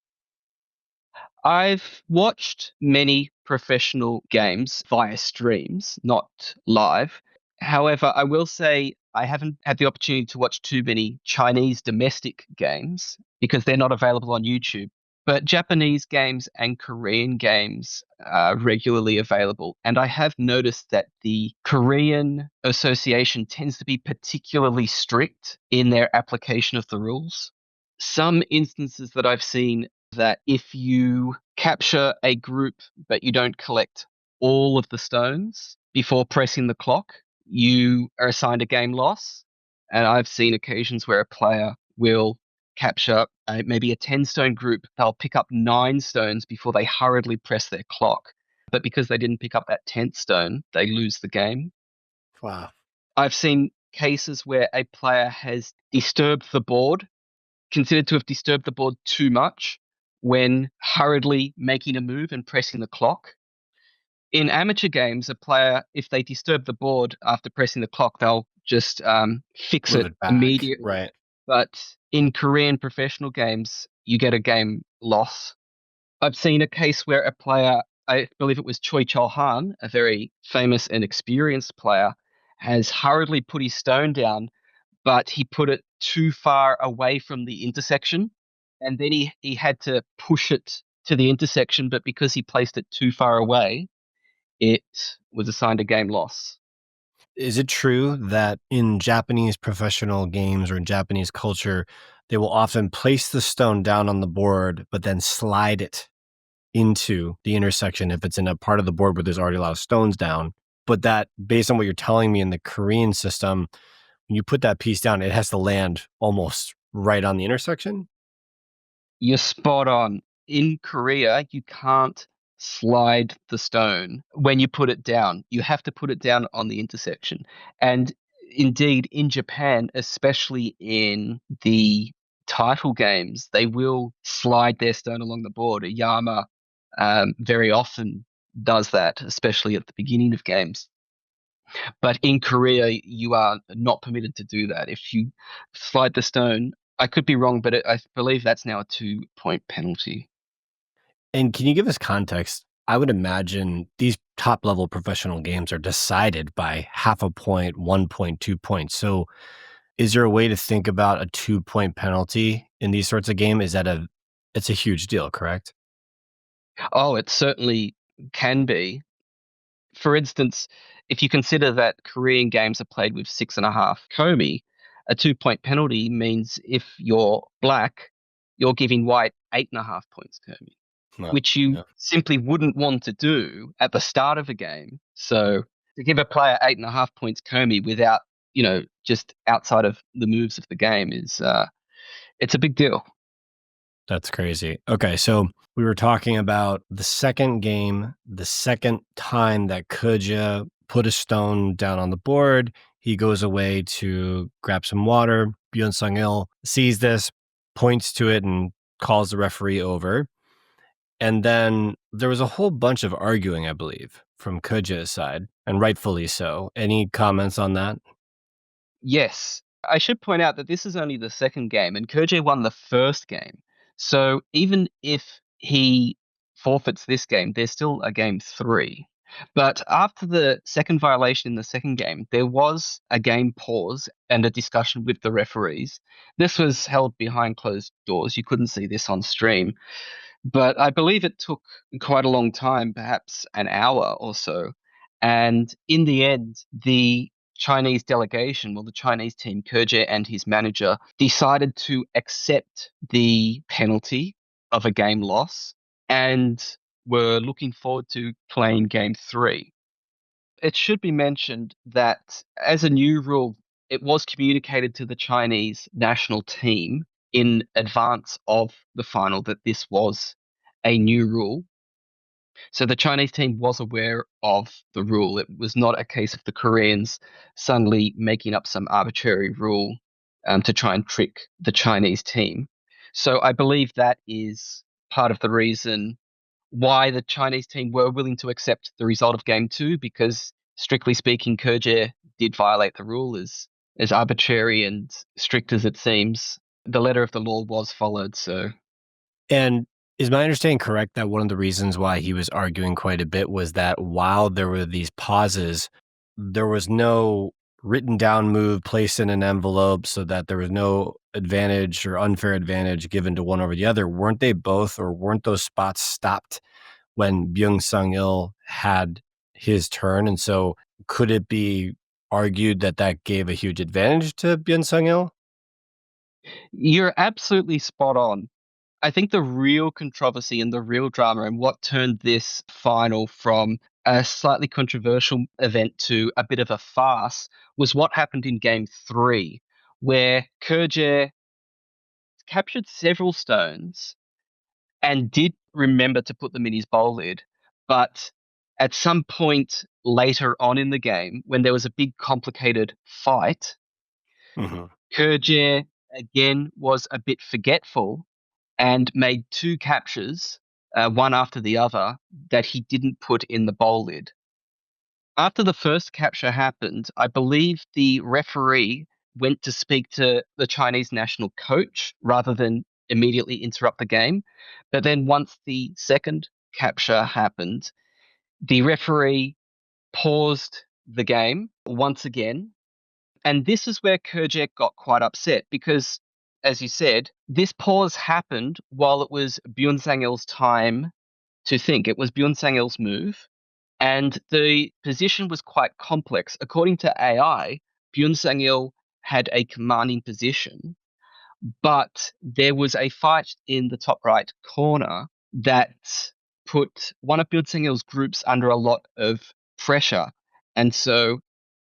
I've watched many professional games via streams, not live. However, I will say I haven't had the opportunity to watch too many Chinese domestic games because they're not available on YouTube. But Japanese games and Korean games are regularly available. And I have noticed that the Korean Association tends to be particularly strict in their application of the rules. Some instances that I've seen that if you capture a group but you don't collect all of the stones before pressing the clock, you are assigned a game loss. And I've seen occasions where a player will capture maybe a 10-stone group. They'll pick up 9 stones before they hurriedly press their clock. But because they didn't pick up that 10th stone, they lose the game. Wow. I've seen cases where a player has disturbed the board, considered to have disturbed the board too much when hurriedly making a move and pressing the clock. In amateur games, a player, if they disturb the board after pressing the clock, they'll just fix Move it it back. immediately. Right. But in Korean professional games, you get a game loss. I've seen a case where a player, I believe it was Choi Chol-han, a very famous and experienced player, has hurriedly put his stone down, but he put it too far away from the intersection. And then he had to push it to the intersection, but because he placed it too far away, it was assigned a game loss. Is it true that in Japanese professional games or in Japanese culture, they will often place the stone down on the board, but then slide it into the intersection if it's in a part of the board where there's already a lot of stones down? But that, based on what you're telling me in the Korean system, when you put that piece down, it has to land almost right on the intersection? You're spot on. In Korea, you can't slide the stone when you put it down. You have to put it down on the intersection. And indeed, in Japan, especially in the title games, they will slide their stone along the board. A Yama very often does that, especially at the beginning of games. But in Korea, you are not permitted to do that. If you slide the stone, I could be wrong, but I believe that's now a 2-point penalty. And can you give us context? I would imagine these top level professional games are decided by half a point, 1 point, 2 points. So is there a way to think about a 2-point penalty in these sorts of games? It's a huge deal, correct? Oh, it certainly can be. For instance, if you consider that Korean games are played with 6.5 komi, a 2-point penalty means if you're black, you're giving white 8.5 points komi, Well, which you yeah. simply wouldn't want to do at the start of a game. So to give a player 8.5 points komi without, just outside of the moves of the game is it's a big deal. That's crazy. Okay, so we were talking about the second game, the second time that Koja put a stone down on the board. He goes away to grab some water. Byun Sung-il sees this, points to it, and calls the referee over. And then there was a whole bunch of arguing, I believe, from Koja's side, and rightfully so. Any comments on that? Yes. I should point out that this is only the second game, and Kerje won the first game. So even if he forfeits this game, there's still a game 3. But after the second violation in the second game, there was a game pause and a discussion with the referees. This was held behind closed doors. You couldn't see this on stream. But I believe it took quite a long time, perhaps an hour or so. And in the end, the Chinese delegation, well, the Chinese team, Kerje and his manager, decided to accept the penalty of a game loss and were looking forward to playing game 3. It should be mentioned that as a new rule, it was communicated to the Chinese national team in advance of the final that this was a new rule. So the Chinese team was aware of the rule. It was not a case of the Koreans suddenly making up some arbitrary rule to try and trick the Chinese team. So I believe that is part of the reason why the Chinese team were willing to accept the result of game 2, because strictly speaking, Kerje did violate the rule as arbitrary and strict as it seems. The letter of the law was followed, so. And is my understanding correct that one of the reasons why he was arguing quite a bit was that while there were these pauses, there was no written down move placed in an envelope so that there was no advantage or unfair advantage given to one over the other. Weren't they both, or weren't those spots stopped when Byung-Sung-il had his turn? And so could it be argued that that gave a huge advantage to Byung-Sung-il? You're absolutely spot on. I think the real controversy and the real drama and what turned this final from a slightly controversial event to a bit of a farce was what happened in game 3, where Kerje captured several stones and did remember to put them in his bowl lid, but at some point later on in the game, when there was a big complicated fight, Mm-hmm. Kerje again was a bit forgetful and made 2 captures, one after the other, that he didn't put in the bowl lid. After the first capture happened, I believe the referee went to speak to the Chinese national coach rather than immediately interrupt the game. But then once the second capture happened, the referee paused the game once again. And this is where Kerjek got quite upset because, as you said, this pause happened while it was Byun-Sang-il's time to think. It was Byun-Sang-il's move, and the position was quite complex. According to AI, Byun-Sang-il had a commanding position, but there was a fight in the top right corner that put one of Byun-Sang-il's groups under a lot of pressure. And so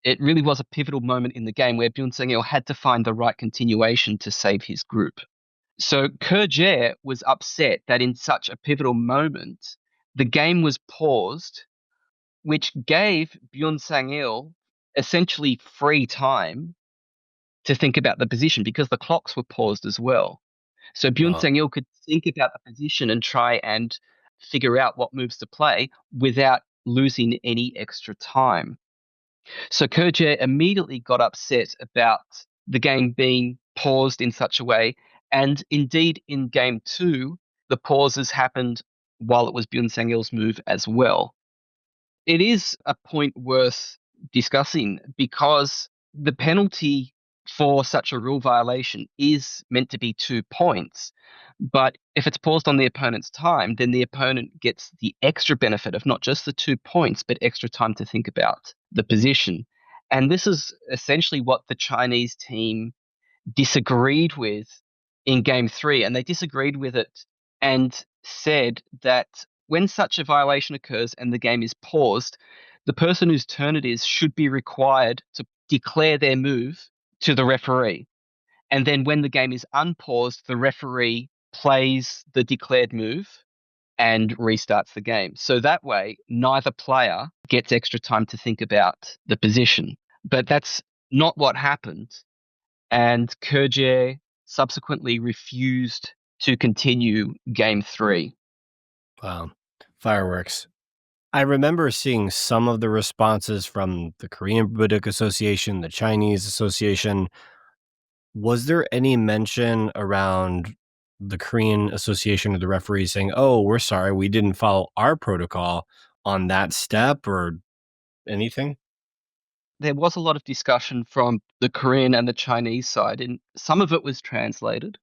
it really was a pivotal moment in the game where Byun-Sang-il had to find the right continuation to save his group. So Kerje was upset that in such a pivotal moment, the game was paused, which gave Byun-Sang-il essentially free time to think about the position because the clocks were paused as well. So Byun-Sang-il could think about the position and try and figure out what moves to play without losing any extra time. So Kerje immediately got upset about the game being paused in such a way. And indeed, in game 2, the pauses happened while it was Byun-Sang-il's move as well. It is a point worth discussing because the penalty for such a rule violation is meant to be 2 points. But if it's paused on the opponent's time, then the opponent gets the extra benefit of not just the 2 points, but extra time to think about the position. And this is essentially what the Chinese team disagreed with in game 3. And they disagreed with it and said that when such a violation occurs and the game is paused, the person whose turn it is should be required to declare their move to the referee. And then when the game is unpaused, the referee plays the declared move and restarts the game. So that way, neither player gets extra time to think about the position. But that's not what happened. And Kerje subsequently refused to continue game 3. Wow. Fireworks. I remember seeing some of the responses from the Korean Baduk Association, the Chinese Association. Was there any mention around the Korean Association or the referees saying, "Oh, we're sorry, we didn't follow our protocol on that step," or anything? There was a lot of discussion from the Korean and the Chinese side, and some of it was translated.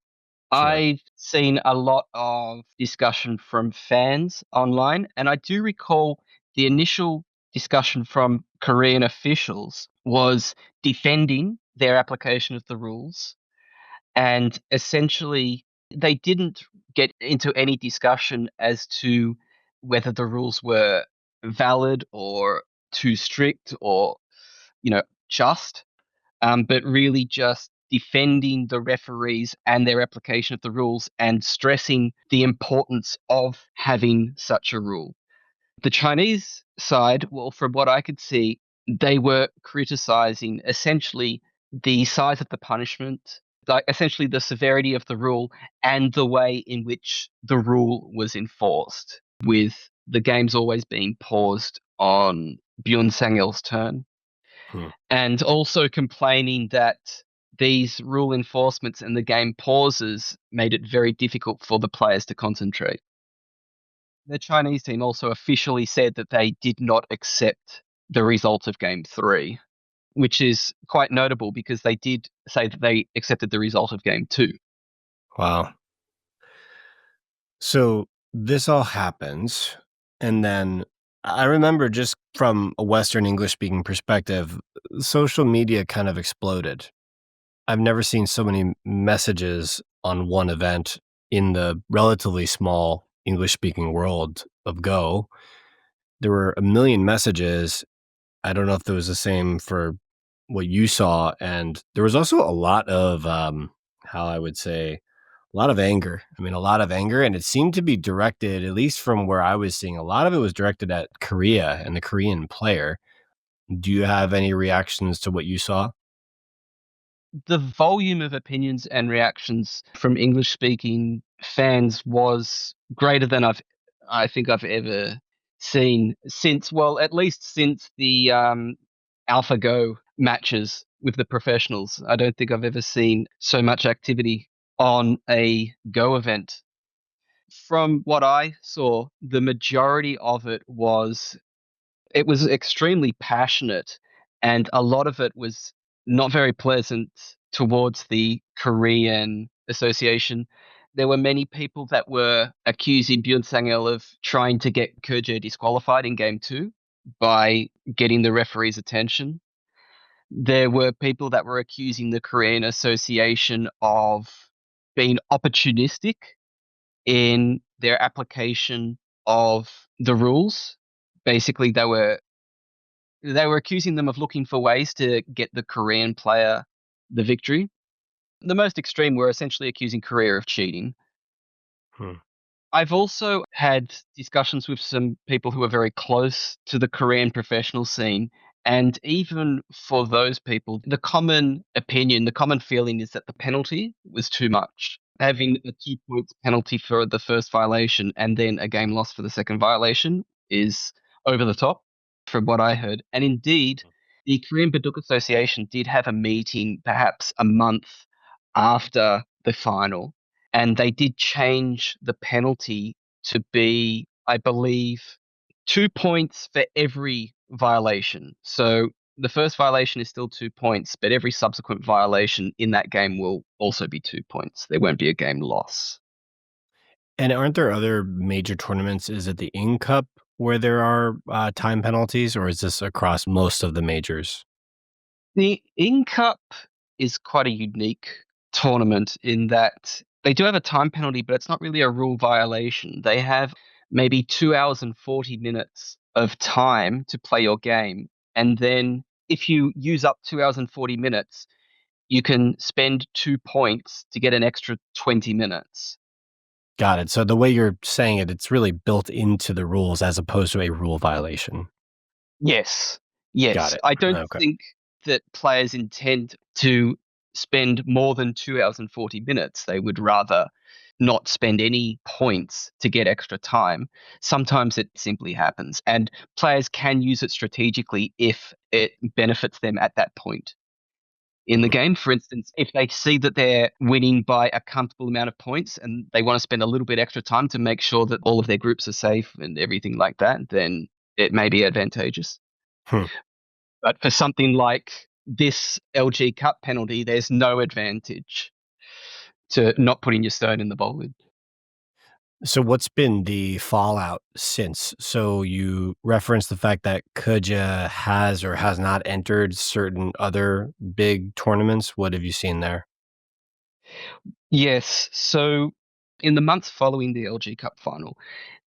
Sure. I've seen a lot of discussion from fans online, and I do recall the initial discussion from Korean officials was defending their application of the rules, and essentially they didn't get into any discussion as to whether the rules were valid or too strict or, just, but really just defending the referees and their application of the rules and stressing the importance of having such a rule. The Chinese side, well, from what I could see, they were criticizing essentially the size of the punishment, like essentially the severity of the rule, and the way in which the rule was enforced, with the games always being paused on Byun Sang-il's turn, Hmm. and also complaining that these rule enforcements and the game pauses made it very difficult for the players to concentrate. The Chinese team also officially said that they did not accept the result of Game 3, which is quite notable because they did say that they accepted the result of Game 2. Wow. So this all happens, and then I remember, just from a Western English speaking perspective, social media kind of exploded. I've never seen so many messages on one event in the relatively small English speaking world of Go. There were a million messages. I don't know if it was the same for what you saw. And there was also a lot of, how I would say, a lot of anger. I mean, a lot of anger. And it seemed to be directed, at least from where I was seeing, a lot of it was directed at Korea and the Korean player. Do you have any reactions to what you saw? The volume of opinions and reactions from English speaking fans was greater than I think I've ever seen since, well, at least since the AlphaGo matches with the professionals. I don't think I've ever seen so much activity on a Go event. From what I saw, the majority of it was extremely passionate, and a lot of it was not very pleasant towards the Korean association. There were many people that were accusing Byun Sang-el of trying to get Kerje disqualified in Game 2 by getting the referee's attention. There were people that were accusing the Korean association of being opportunistic in their application of the rules. Basically, they were accusing them of looking for ways to get the Korean player the victory. The most extreme were essentially accusing Korea of cheating. Hmm. I've also had discussions with some people who are very close to the Korean professional scene. And even for those people, the common opinion, the common feeling is that the penalty was too much. Having a 2 points penalty for the first violation and then a game loss for the second violation is over the top, from what I heard. And indeed, the Korean Baduk Association did have a meeting perhaps a month after the final, and they did change the penalty to be, I believe, 2 points for every violation. So the first violation is still 2 points, but every subsequent violation in that game will also be 2 points. There won't be a game loss. And aren't there other major tournaments? Is it the In Cup where there are time penalties, or is this across most of the majors? The In Cup is quite a unique tournament in that they do have a time penalty, but it's not really a rule violation. They have maybe 2 hours and 40 minutes of time to play your game. And then if you use up 2 hours and 40 minutes, you can spend 2 points to get an extra 20 minutes. Got it. So the way you're saying it, it's really built into the rules as opposed to a rule violation. Yes. Got Yes. it. I don't Okay. think that players intend to spend more than 2 hours and 40 minutes. They would rather not spend any points to get extra time. Sometimes it simply happens, and players can use it strategically if it benefits them at that point in the Mhm. game. For instance, if they see that they're winning by a comfortable amount of points and they want to spend a little bit extra time to make sure that all of their groups are safe and everything like that, then it may be advantageous. Hmm. But for something like this LG Cup penalty, there's no advantage to not putting your stone in the bowl lid. So what's been the fallout since? So you referenced the fact that Kuja has or has not entered certain other big tournaments. What have you seen there? Yes, so in the months following the LG Cup final,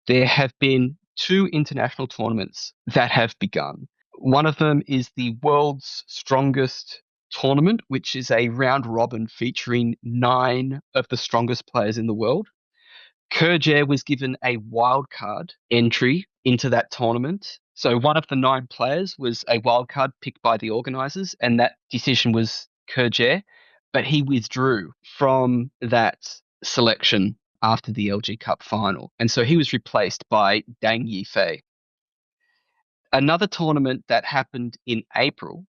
there have been two international tournaments that have begun. One of them is the world's strongest tournament, which is a round robin featuring 9 of the strongest players in the world. Kerjer was given a wildcard entry into that tournament. So one of the 9 players was a wildcard picked by the organisers, and that decision was Kerjer, but he withdrew from that selection after the LG Cup final. And so he was replaced by Dang Yifei. Another tournament that happened in April,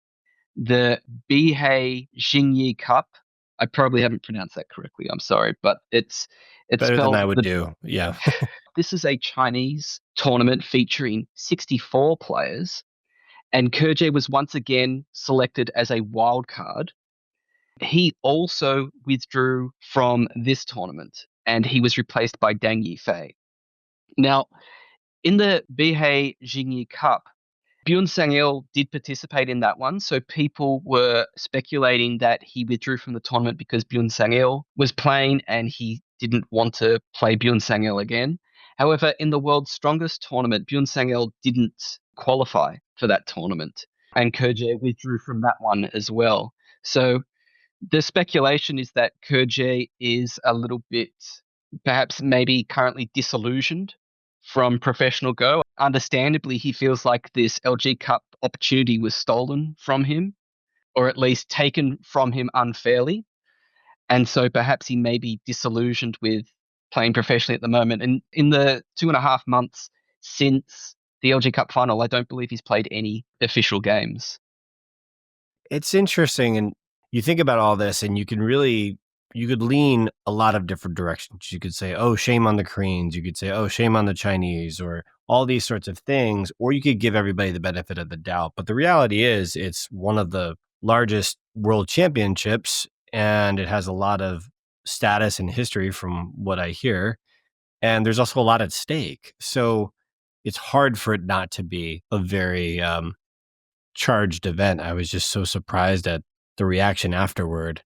the Bihei Xingyi Cup. I probably haven't pronounced that correctly. I'm sorry, but it's Better than spelled I would do. Yeah. This is a Chinese tournament featuring 64 players, And Kerje was once again selected as a wild card. He also withdrew from this tournament, and he was replaced by Dang Yifei. Now, in the Bihei Jingyi Cup, Byun Sang-il did participate in that one, so people were speculating that he withdrew from the tournament because Byun Sang-il was playing and he didn't want to play Byun Sang-il again. However, in the World's Strongest tournament, Byun Sang-il didn't qualify for that tournament, and Kerje withdrew from that one as well. So the speculation is that Kerje is a little bit, perhaps maybe currently disillusioned from professional Go. Understandably, he feels like this LG Cup opportunity was stolen from him, or at least taken from him unfairly. And so perhaps he may be disillusioned with playing professionally at the moment. And in the 2.5 months since the LG Cup final, I don't believe he's played any official games. It's interesting. And you think about all this and you could lean a lot of different directions. You could say, oh, shame on the Koreans. You could say, oh, shame on the Chinese, or all these sorts of things. Or you could give everybody the benefit of the doubt. But the reality is it's one of the largest world championships, and it has a lot of status and history from what I hear. And there's also a lot at stake. So it's hard for it not to be a very charged event. I was just so surprised at the reaction afterward.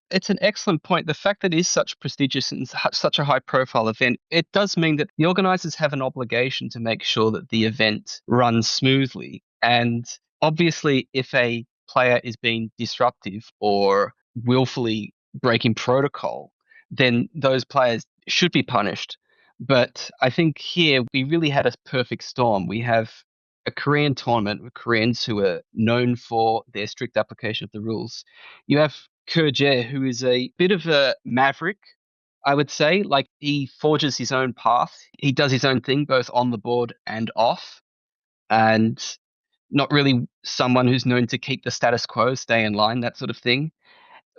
It's an excellent point. The fact that it is such prestigious and such a high profile event, it does mean that the organizers have an obligation to make sure that the event runs smoothly. And obviously, if a player is being disruptive or willfully breaking protocol, then those players should be punished. But I think here we really had a perfect storm. We have a Korean tournament with Koreans who are known for their strict application of the rules. You have Kerje, who is a bit of a maverick, I would say. Like, he forges his own path. He does his own thing, both on the board and off. And not really someone who's known to keep the status quo, stay in line, that sort of thing.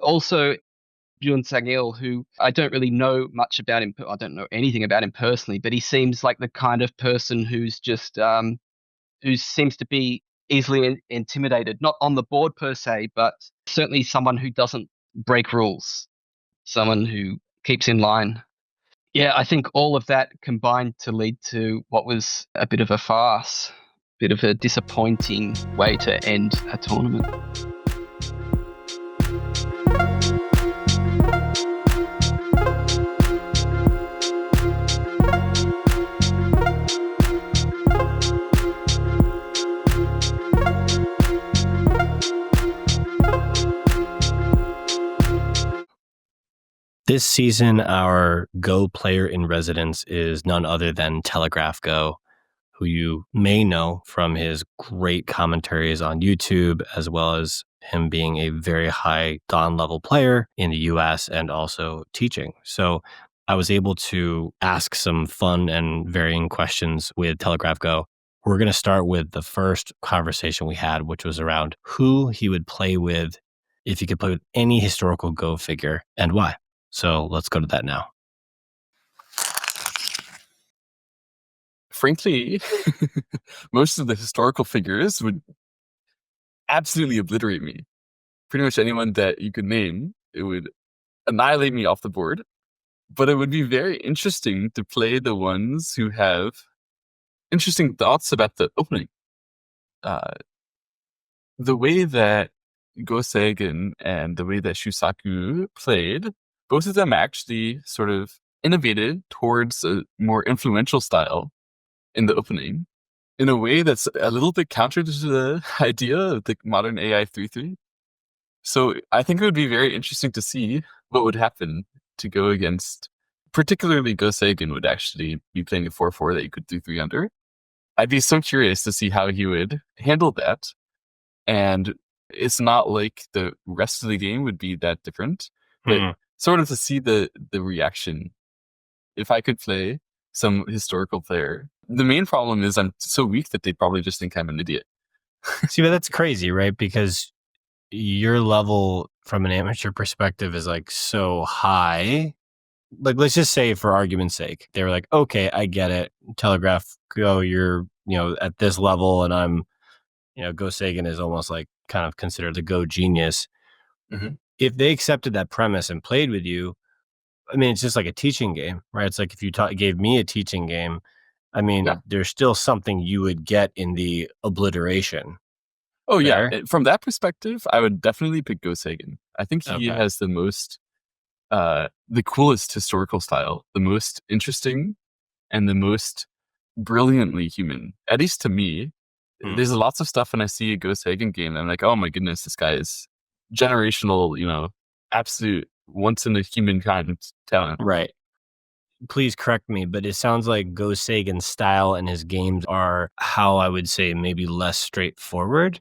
Also, Byun Sang-il, who I don't really know much about him. I don't know anything about him personally, but he seems like the kind of person who's just who seems to be easily intimidated, not on the board per se, but certainly someone who doesn't break rules, someone who keeps in line. Yeah, I think all of that combined to lead to what was a bit of a farce, bit of a disappointing way to end a tournament. This season, our Go player in residence is none other than TelegraphGo, who you may know from his great commentaries on YouTube, as well as him being a very high Don level player in the US and also teaching. So I was able to ask some fun and varying questions with TelegraphGo. We're going to start with the first conversation we had, which was around who he would play with if he could play with any historical Go figure and why. So let's go to that now. Frankly, most of the historical figures would absolutely obliterate me. Pretty much anyone that you could name, it would annihilate me off the board. But it would be very interesting to play the ones who have interesting thoughts about the opening. The way that Go Seigen and the way that Shusaku played, both of them actually sort of innovated towards a more influential style in the opening in a way that's a little bit counter to the idea of the modern AI 3-3. So I think it would be very interesting to see what would happen to go against, particularly Go Seigen would actually be playing a 4-4 that you could 3-3 under. I'd be so curious to see how he would handle that. And it's not like the rest of the game would be that different, but sort of to see the reaction. If I could play some historical player, the main problem is I'm so weak that they'd probably just think I'm an idiot. See, but that's crazy, right? Because your level from an amateur perspective is like so high. Like, let's just say for argument's sake, they were like, okay, I get it. Telegraph Go, you're, at this level and I'm Go Seigen is almost like kind of considered the Go genius. Mhm. If they accepted that premise and played with you, I mean, it's just like a teaching game, right? It's like if you gave me a teaching game, I mean, Yeah. there's still something you would get in the obliteration. Oh Fair? yeah, from that perspective, I would definitely pick Go Seigen. I think he Okay. has the most, the coolest historical style, the most interesting, and the most brilliantly human. At least to me, there's lots of stuff when I see a Go Seigen game, I'm like, oh my goodness, this guy is generational, absolute once in a humankind talent. Right. Please correct me, but it sounds like Go Seigen's style and his games are how I would say maybe less straightforward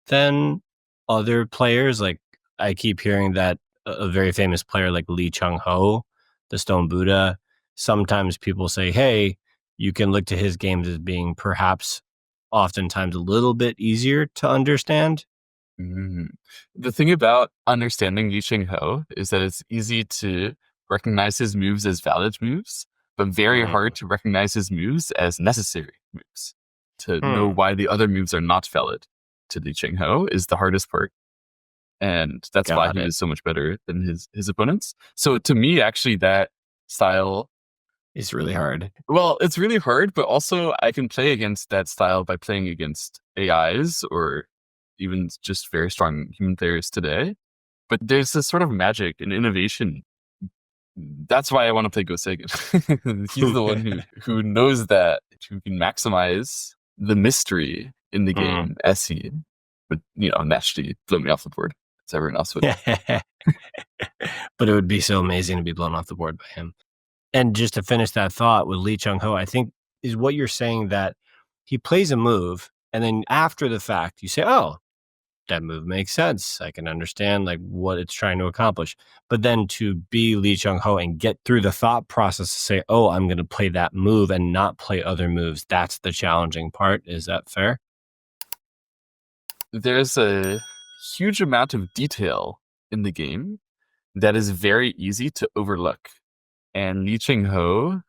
than other players. Like I keep hearing that a very famous player like Chang-ho, the Stone Buddha, sometimes people say, hey, you can look to his games as being perhaps oftentimes a little bit easier to understand. Mhm. The thing about understanding Li Chang-ho is that it's easy to recognize his moves as valid moves, but very hard to recognize his moves as necessary moves. To know why the other moves are not valid to Li Chang-ho is the hardest part. And that's why Got he it. was so much better than his opponents. So to me, actually, that style, It's really hard. well, it's really hard, but also I can play against that style by playing against AIs or even just very strong human players today. But there's this sort of magic and innovation. That's why I want to play Go Seigen. He's the one who knows that, who can maximize the mystery in the game as he would, naturally blow me off the board as everyone else would. But it would be so amazing to be blown off the board by him. And just to finish that thought with Li Chang-ho, I think is what you're saying, that he plays a move and then after the fact you say, oh, that move makes sense. I can understand like what it's trying to accomplish. But then to be Li Chang-ho and get through the thought process to say, oh, I'm going to play that move and not play other moves, that's the challenging part. Is that fair? There's a huge amount of detail in the game that is very easy to overlook. And Li Chang-ho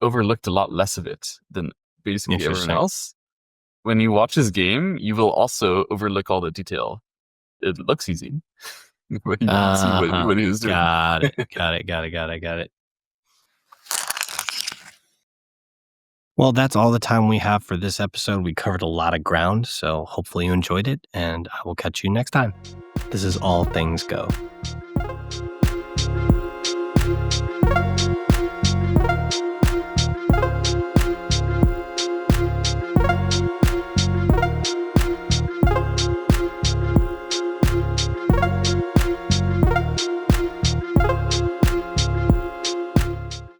overlooked a lot less of it than basically everyone Interesting. else. When you watch his game, you will also overlook all the detail. It looks easy, but you didn't see what he was doing. Got it. Well, that's all the time we have for this episode. We covered a lot of ground, so hopefully you enjoyed it, and I will catch you next time. This is All Things Go.